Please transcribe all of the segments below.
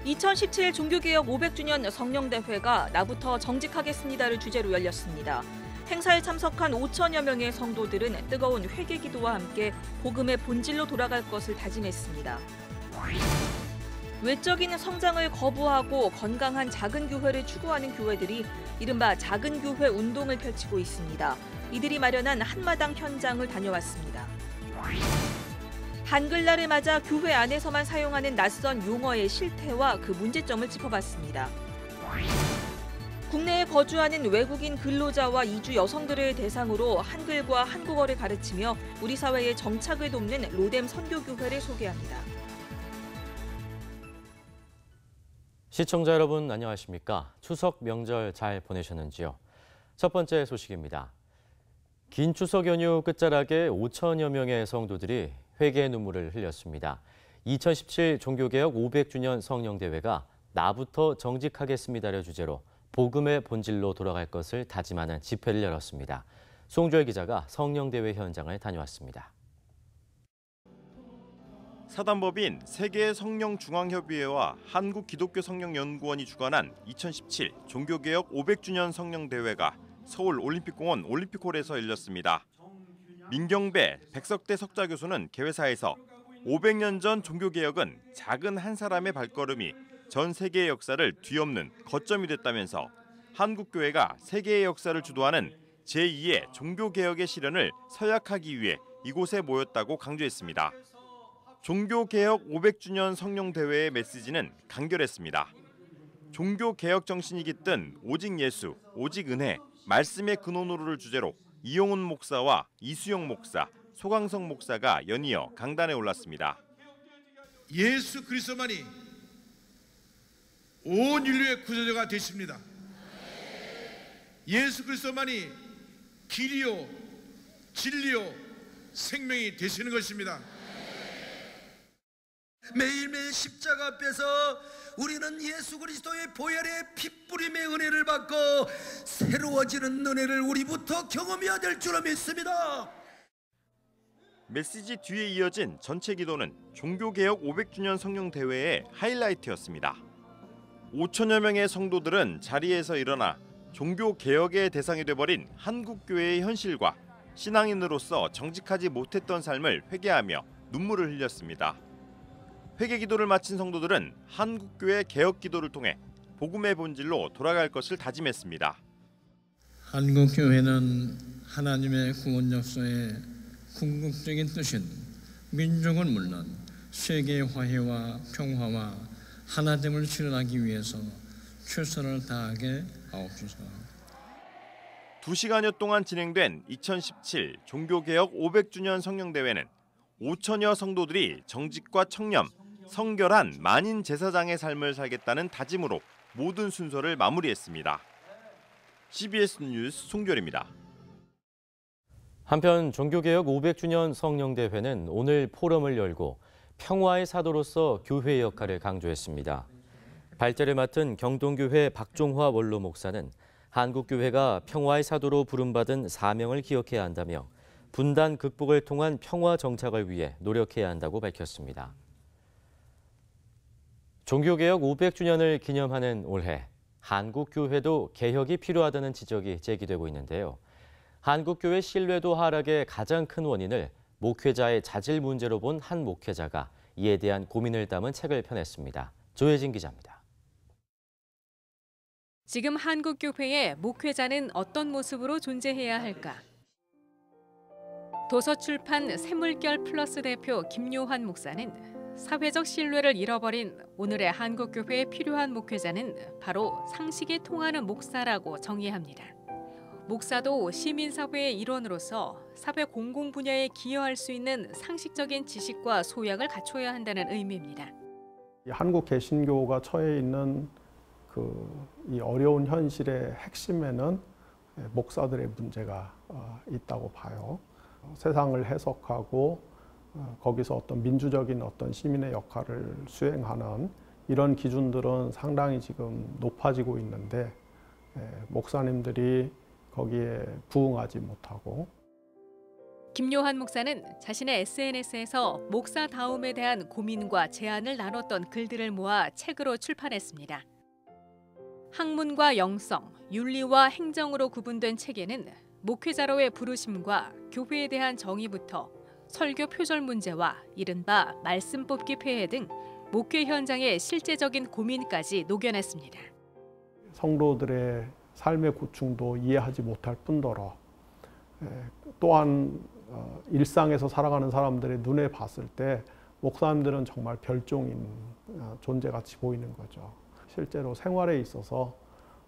2017 종교개혁 500주년 성령대회가 나부터 정직하겠습니다를 주제로 열렸습니다. 행사에 참석한 5천여 명의 성도들은 뜨거운 회개기도와 함께 복음의 본질로 돌아갈 것을 다짐했습니다. 외적인 성장을 거부하고 건강한 작은 교회를 추구하는 교회들이 이른바 작은 교회 운동을 펼치고 있습니다. 이들이 마련한 한마당 현장을 다녀왔습니다. 한글날을 맞아 교회 안에서만 사용하는 낯선 용어의 실태와 그 문제점을 짚어봤습니다. 국내에 거주하는 외국인 근로자와 이주 여성들을 대상으로 한글과 한국어를 가르치며 우리 사회의 정착을 돕는 로뎀 선교교회를 소개합니다. 시청자 여러분 안녕하십니까? 추석 명절 잘 보내셨는지요? 첫 번째 소식입니다. 긴 추석 연휴 끝자락에 5천여 명의 성도들이 회개의 눈물을 흘렸습니다. 2017 종교개혁 500주년 성령대회가 나부터 정직하겠습니다를 주제로 복음의 본질로 돌아갈 것을 다짐하는 집회를 열었습니다. 송주열 기자가 성령대회 현장을 다녀왔습니다. 사단법인 세계 성령중앙협의회와 한국기독교성령연구원이 주관한 2017 종교개혁 500주년 성령대회가 서울 올림픽공원 올림픽홀에서 열렸습니다. 민경배 백석대 석좌교수는 개회사에서 500년 전 종교개혁은 작은 한 사람의 발걸음이 전 세계의 역사를 뒤엎는 거점이 됐다면서 한국교회가 세계의 역사를 주도하는 제2의 종교개혁의 실현을 서약하기 위해 이곳에 모였다고 강조했습니다. 종교개혁 500주년 성령대회의 메시지는 간결했습니다. 종교개혁 정신이 깃든 오직 예수, 오직 은혜, 말씀의 근원으로를 주제로 이용훈 목사와 이수영 목사, 소강성 목사가 연이어 강단에 올랐습니다. 예수 그리스도만이 온 인류의 구세주가 되십니다. 예수 그리스도만이 길이요, 진리요, 생명이 되시는 것입니다. 매일매일 십자가 앞에서 우리는 예수 그리스도의 보혈의 핏부림의 은혜를 받고 새로워지는 은혜를 우리부터 경험해야 될 줄로 믿습니다. 메시지 뒤에 이어진 전체 기도는 종교개혁 500주년 성령대회의 하이라이트였습니다. 5천여 명의 성도들은 자리에서 일어나 종교개혁의 대상이 돼버린 한국교회의 현실과 신앙인으로서 정직하지 못했던 삶을 회개하며 눈물을 흘렸습니다. 회개기도를 마친 성도들은 한국교회 개혁기도를 통해 복음의 본질로 돌아갈 것을 다짐했습니다. 한국교회는 하나님의 구원 역사의 궁극적인 뜻인 민족은 물론 세계 화해와 평화와 하나됨을 실현하기 위해서 최선을 다하게 하옵소서. 2시간여 동안 진행된 2017 종교개혁 500주년 성령대회는 5천여 성도들이 정직과 청렴, 성결한 만인 제사장의 삶을 살겠다는 다짐으로 모든 순서를 마무리했습니다. CBS 뉴스 송결입니다. 한편 종교개혁 500주년 성령대회는 오늘 포럼을 열고 평화의 사도로서 교회의 역할을 강조했습니다. 발제를 맡은 경동교회 박종화 원로 목사는 한국교회가 평화의 사도로 부름받은 사명을 기억해야 한다며 분단 극복을 통한 평화 정착을 위해 노력해야 한다고 밝혔습니다. 종교개혁 500주년을 기념하는 올해 한국교회도 개혁이 필요하다는 지적이 제기되고 있는데요. 한국교회 신뢰도 하락의 가장 큰 원인을 목회자의 자질 문제로 본 한 목회자가 이에 대한 고민을 담은 책을 펴냈습니다. 조혜진 기자입니다. 지금 한국교회의 목회자는 어떤 모습으로 존재해야 할까? 도서출판 샘물결 플러스 대표 김요한 목사는 사회적 신뢰를 잃어버린 오늘의 한국교회에 필요한 목회자는 바로 상식이 통하는 목사라고 정의합니다. 목사도 시민사회의 일원으로서 사회 공공 분야에 기여할 수 있는 상식적인 지식과 소양을 갖춰야 한다는 의미입니다. 한국 개신교가 처해 있는 이 어려운 현실의 핵심에는 목사들의 문제가 있다고 봐요. 세상을 해석하고 거기서 어떤 민주적인 어떤 시민의 역할을 수행하는 이런 기준들은 상당히 지금 높아지고 있는데 목사님들이 거기에 부응하지 못하고. 김요한 목사는 자신의 SNS에서 목사다움에 대한 고민과 제안을 나눴던 글들을 모아 책으로 출판했습니다. 학문과 영성, 윤리와 행정으로 구분된 책에는 목회자로의 부르심과 교회에 대한 정의부터 설교 표절 문제와 이른바 말씀 뽑기 폐해 등 목회 현장의 실제적인 고민까지 녹여냈습니다. 성도들의 삶의 고충도 이해하지 못할 뿐더러 또한 일상에서 살아가는 사람들의 눈에 봤을 때 목사님들은 정말 별종인 존재같이 보이는 거죠. 실제로 생활에 있어서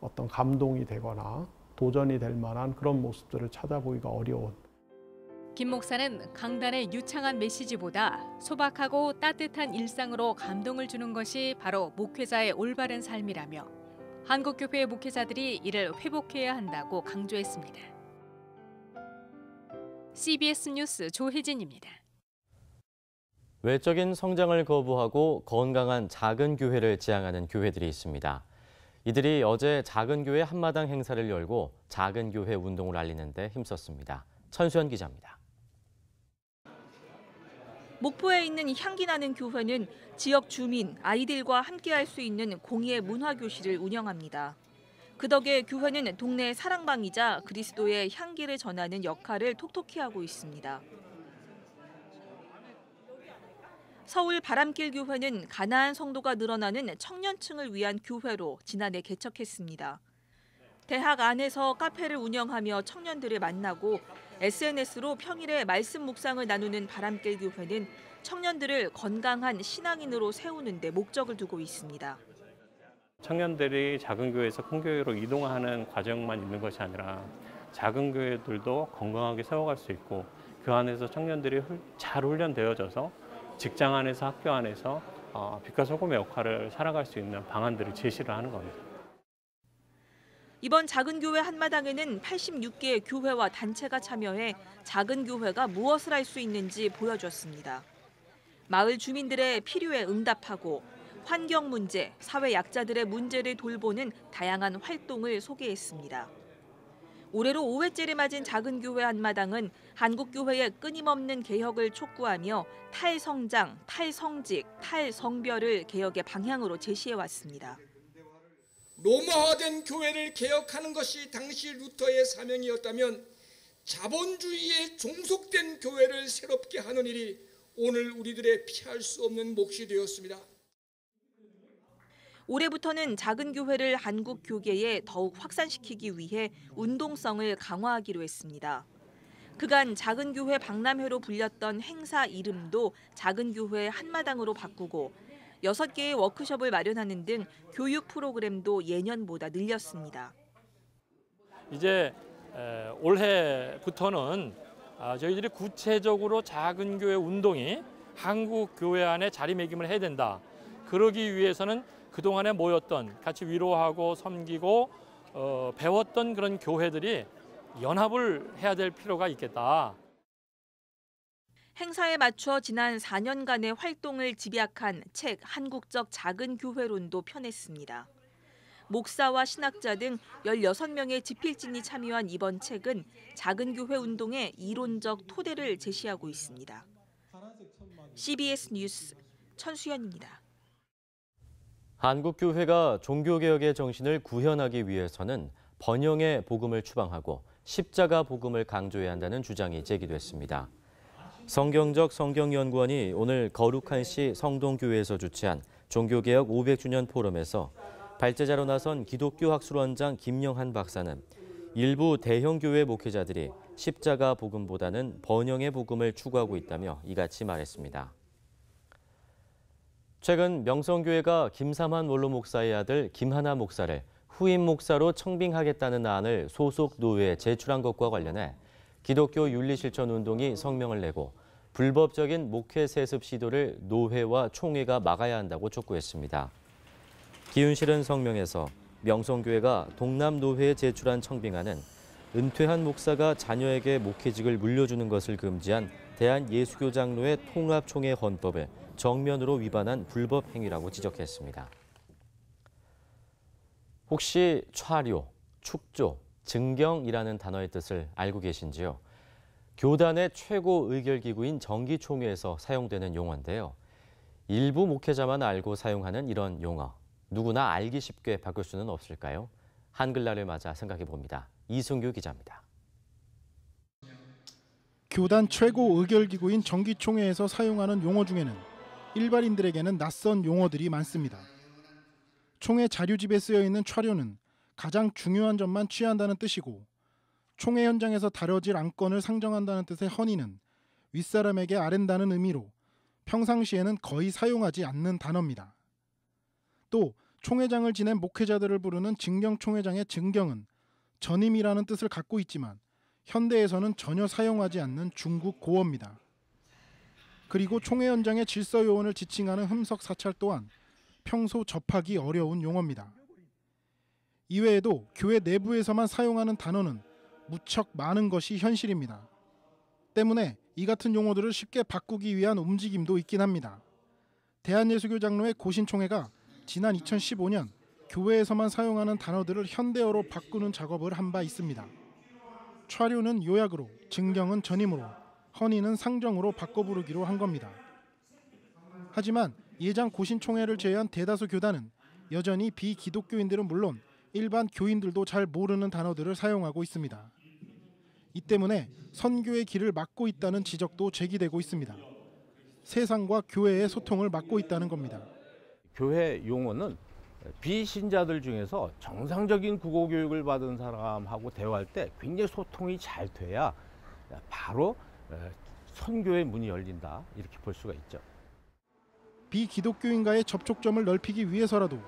어떤 감동이 되거나 도전이 될 만한 그런 모습들을 찾아보기가 어려운. 김 목사는 강단의 유창한 메시지보다 소박하고 따뜻한 일상으로 감동을 주는 것이 바로 목회자의 올바른 삶이라며 한국교회의 목회자들이 이를 회복해야 한다고 강조했습니다. CBS 뉴스 조혜진입니다. 외적인 성장을 거부하고 건강한 작은 교회를 지향하는 교회들이 있습니다. 이들이 어제 작은 교회 한마당 행사를 열고 작은 교회 운동을 알리는 데 힘썼습니다. 천수연 기자입니다. 목포에 있는 향기나는 교회는 지역 주민, 아이들과 함께할 수 있는 공예 문화교실을 운영합니다. 그 덕에 교회는 동네 사랑방이자 그리스도의 향기를 전하는 역할을 톡톡히 하고 있습니다. 서울 바람길 교회는 가나안 성도가 늘어나는 청년층을 위한 교회로 지난해 개척했습니다. 대학 안에서 카페를 운영하며 청년들을 만나고 SNS로 평일에 말씀 묵상을 나누는 바람길 교회는 청년들을 건강한 신앙인으로 세우는 데 목적을 두고 있습니다. 청년들이 작은 교회에서 큰 교회로 이동하는 과정만 있는 것이 아니라 작은 교회들도 건강하게 세워갈 수 있고 그 안에서 청년들이 잘 훈련되어져서 직장 안에서 학교 안에서 빛과 소금의 역할을 살아갈 수 있는 방안들을 제시를 하는 겁니다. 이번 작은 교회 한마당에는 86개의 교회와 단체가 참여해 작은 교회가 무엇을 할 수 있는지 보여줬습니다. 마을 주민들의 필요에 응답하고 환경 문제, 사회 약자들의 문제를 돌보는 다양한 활동을 소개했습니다. 올해로 5회째를 맞은 작은 교회 한마당은 한국교회의 끊임없는 개혁을 촉구하며 탈성장, 탈성직, 탈성별을 개혁의 방향으로 제시해왔습니다. 로마화된 교회를 개혁하는 것이 당시 루터의 사명이었다면 자본주의에 종속된 교회를 새롭게 하는 일이 오늘 우리들의 피할 수 없는 몫이 되었습니다. 올해부터는 작은 교회를 한국 교계에 더욱 확산시키기 위해 운동성을 강화하기로 했습니다. 그간 작은 교회 박람회로 불렸던 행사 이름도 작은 교회 한마당으로 바꾸고 6개의 워크숍을 마련하는 등 교육 프로그램도 예년보다 늘렸습니다. 이제 올해부터는 저희들이 구체적으로 작은 교회 운동이 한국 교회 안에 자리매김을 해야 된다. 그러기 위해서는 그동안에 모였던 같이 위로하고 섬기고 배웠던 그런 교회들이 연합을 해야 될 필요가 있겠다. 행사에 맞춰 지난 4년간의 활동을 집약한 책 한국적 작은 교회론도 펴냈습니다. 목사와 신학자 등 16명의 지필진이 참여한 이번 책은 작은 교회 운동의 이론적 토대를 제시하고 있습니다. CBS 뉴스 천수연입니다. 한국교회가 종교개혁의 정신을 구현하기 위해서는 번영의 복음을 추방하고 십자가 복음을 강조해야 한다는 주장이 제기됐습니다. 성경적 성경연구원이 오늘 거룩한 시 성동교회에서 주최한 종교개혁 500주년 포럼에서 발제자로 나선 기독교 학술원장 김영한 박사는 일부 대형 교회 목회자들이 십자가 복음보다는 번영의 복음을 추구하고 있다며 이같이 말했습니다. 최근 명성교회가 김삼환 원로 목사의 아들 김하나 목사를 후임 목사로 청빙하겠다는 안을 소속 노회에 제출한 것과 관련해 기독교 윤리실천운동이 성명을 내고 불법적인 목회 세습 시도를 노회와 총회가 막아야 한다고 촉구했습니다. 기윤실은 성명에서 명성교회가 동남노회에 제출한 청빙안은 은퇴한 목사가 자녀에게 목회직을 물려주는 것을 금지한 대한예수교장로회 통합총회 헌법을 정면으로 위반한 불법 행위라고 지적했습니다. 혹시 차료, 축조, 증경이라는 단어의 뜻을 알고 계신지요? 교단의 최고 의결기구인 정기총회에서 사용되는 용어인데요. 일부 목회자만 알고 사용하는 이런 용어. 누구나 알기 쉽게 바꿀 수는 없을까요? 한글날을 맞아 생각해 봅니다. 이승규 기자입니다. 교단 최고 의결기구인 정기총회에서 사용하는 용어 중에는 일반인들에게는 낯선 용어들이 많습니다. 총회 자료집에 쓰여 있는 차료는 가장 중요한 점만 취한다는 뜻이고, 총회 현장에서 다뤄질 안건을 상정한다는 뜻의 헌의는 윗사람에게 아랜다는 의미로 평상시에는 거의 사용하지 않는 단어입니다. 또 총회장을 지낸 목회자들을 부르는 증경총회장의 증경은 전임이라는 뜻을 갖고 있지만 현대에서는 전혀 사용하지 않는 중국 고어입니다. 그리고 총회 현장의 질서 요원을 지칭하는 흠석 사찰 또한 평소 접하기 어려운 용어입니다. 이외에도 교회 내부에서만 사용하는 단어는 무척 많은 것이 현실입니다. 때문에 이 같은 용어들을 쉽게 바꾸기 위한 움직임도 있긴 합니다. 대한예수교 장로회 고신총회가 지난 2015년 교회에서만 사용하는 단어들을 현대어로 바꾸는 작업을 한 바 있습니다. 차료는 요약으로, 증경은 전임으로, 헌의는 상정으로 바꿔 부르기로 한 겁니다. 하지만 예장 고신총회를 제외한 대다수 교단은 여전히 비기독교인들은 물론 일반 교인들도 잘 모르는 단어들을 사용하고 있습니다. 이 때문에 선교의 길을 막고 있다는 지적도 제기되고 있습니다. 세상과 교회의 소통을 막고 있다는 겁니다. 교회 용어는 비신자들 중에서 정상적인 국어 교육을 받은 사람하고 대화할 때 굉장히 소통이 잘 돼야 바로 선교의 문이 열린다, 이렇게 볼 수가 있죠. 비기독교인과의 접촉점을 넓히기 위해서라도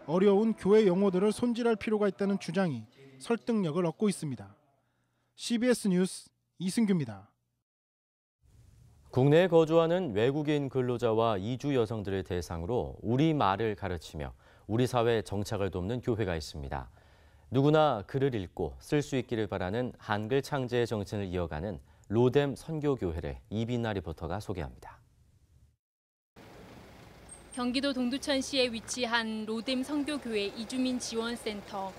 어려운 교회 용어들을 손질할 필요가 있다는 주장이 설득력을 얻고 있습니다. CBS 뉴스 이승규입니다. 국내에 거주하는 외국인 근로자와 이주 여성들을 대상으로 우리말을 가르치며 우리 사회 정착을 돕는 교회가 있습니다. 누구나 글을 읽고 쓸 수 있기를 바라는 한글 창제의 정신을 이어가는 로뎀 선교교회를 이빈나 리포터가 소개합니다. 경기도 동두천시에 위치한 로뎀 선교교회 이주민 지원센터.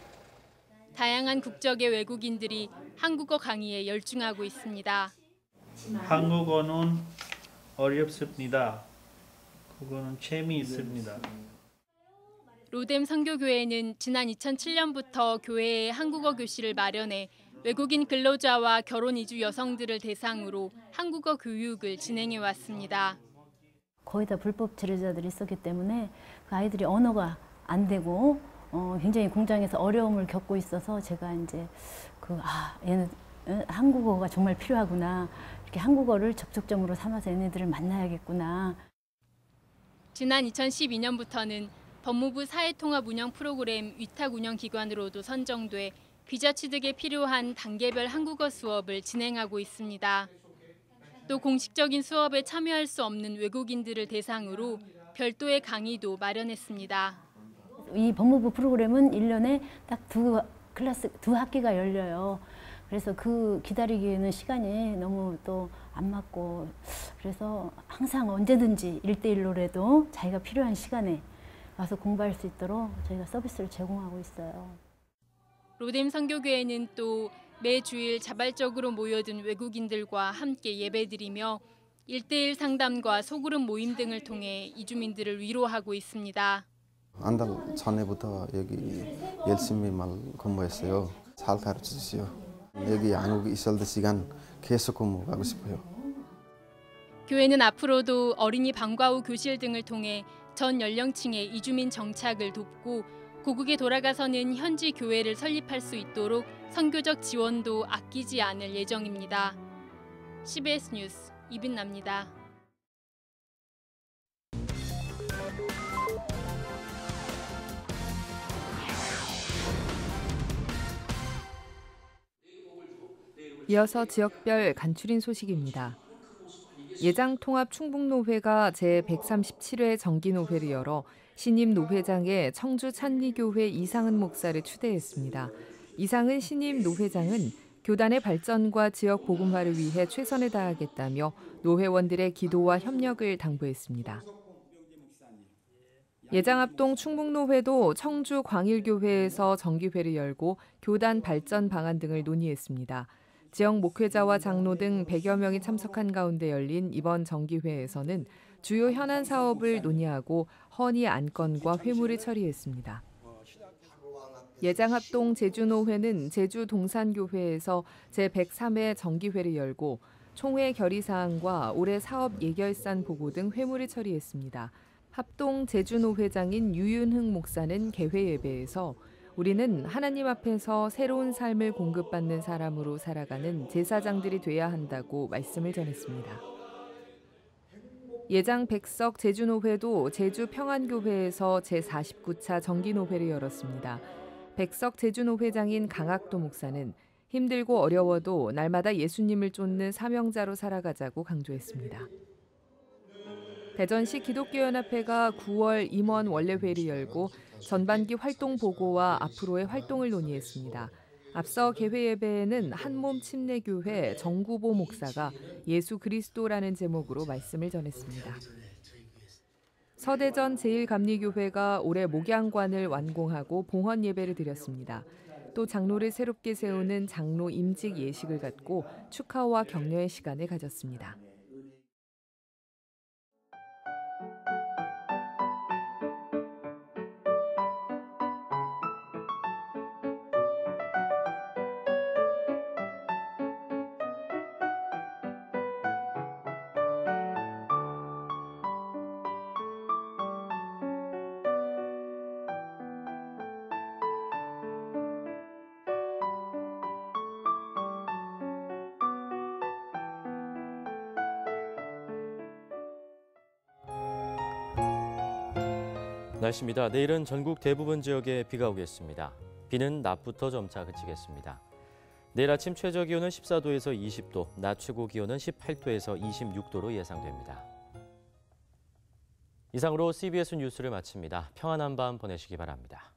다양한 국적의 외국인들이 한국어 강의에 열중하고 있습니다. 한국어는 어렵습니다. 그거는 재미있습니다. 로뎀 선교교회는 지난 2007년부터 교회에 한국어 교실을 마련해 외국인 근로자와 결혼 이주 여성들을 대상으로 한국어 교육을 진행해 왔습니다. 거의 다 불법 체류자들이 있었기 때문에 그 아이들이 언어가 안 되고 굉장히 공장에서 어려움을 겪고 있어서 제가 이제 얘는 한국어가 정말 필요하구나, 이렇게 한국어를 접촉점으로 삼아서 얘네들을 만나야겠구나. 지난 2012년부터는 법무부 사회통합 운영 프로그램 위탁 운영 기관으로도 선정돼 비자 취득에 필요한 단계별 한국어 수업을 진행하고 있습니다. 또 공식적인 수업에 참여할 수 없는 외국인들을 대상으로 별도의 강의도 마련했습니다. 이 법무부 프로그램은 1년에 딱 두 학기가 열려요. 그래서 그 기다리기에는 시간이 너무 또 안 맞고, 그래서 항상 언제든지 1:1로라도 자기가 필요한 시간에 와서 공부할 수 있도록 저희가 서비스를 제공하고 있어요. 로뎀 선교교회는 또 매주일 자발적으로 모여든 외국인들과 함께 예배드리며 1:1 상담과 소그룹 모임 등을 통해 이주민들을 위로하고 있습니다. 한 달 전에부터 여기 열심히 공부했어요. 잘 가르쳐주세요. 여기 한국에 있을 때 시간 계속 공부하고 싶어요. 교회는 앞으로도 어린이 방과 후 교실 등을 통해 전 연령층의 이주민 정착을 돕고 고국에 돌아가서는 현지 교회를 설립할 수 있도록 선교적 지원도 아끼지 않을 예정입니다. CBS 뉴스 이빈나입니다. 이어서 지역별 간추린 소식입니다. 예장통합충북노회가 제137회 정기노회를 열어 신임 노회장에 청주 찬리교회 이상은 목사를 추대했습니다. 이상은 신임 노회장은 교단의 발전과 지역 복음화를 위해 최선을 다하겠다며 노회원들의 기도와 협력을 당부했습니다. 예장합동 충북노회도 청주 광일교회에서 정기회를 열고 교단 발전 방안 등을 논의했습니다. 지역 목회자와 장로 등 100여 명이 참석한 가운데 열린 이번 정기회에서는 주요 현안 사업을 논의하고 헌의 안건과 회물을 처리했습니다. 예장합동 제주노회는 제주동산교회에서 제103회 정기회를 열고 총회 결의사항과 올해 사업 예결산 보고 등 회물을 처리했습니다. 합동 제주노회장인 유윤흥 목사는 개회 예배에서 우리는 하나님 앞에서 새로운 삶을 공급받는 사람으로 살아가는 제사장들이 돼야 한다고 말씀을 전했습니다. 예장 백석 제주노회도 제주평안교회에서 제49차 정기노회를 열었습니다. 백석 제주노회장인 강학도 목사는 힘들고 어려워도 날마다 예수님을 쫓는 사명자로 살아가자고 강조했습니다. 대전시 기독교연합회가 9월 임원 원래회를 열고 전반기 활동 보고와 앞으로의 활동을 논의했습니다. 앞서 개회 예배에는 한몸 침례교회 정구보 목사가 예수 그리스도라는 제목으로 말씀을 전했습니다. 서대전 제1감리교회가 올해 목양관을 완공하고 봉헌 예배를 드렸습니다. 또 장로를 새롭게 세우는 장로 임직 예식을 갖고 축하와 격려의 시간을 가졌습니다. 날씨입니다. 내일은 전국 대부분 지역에 비가 오겠습니다. 비는 낮부터 점차 그치겠습니다. 내일 아침 최저 기온은 14도에서 20도, 낮 최고 기온은 18도에서 26도로 예상됩니다. 이상으로 CBS 뉴스를 마칩니다. 평안한 밤 보내시기 바랍니다.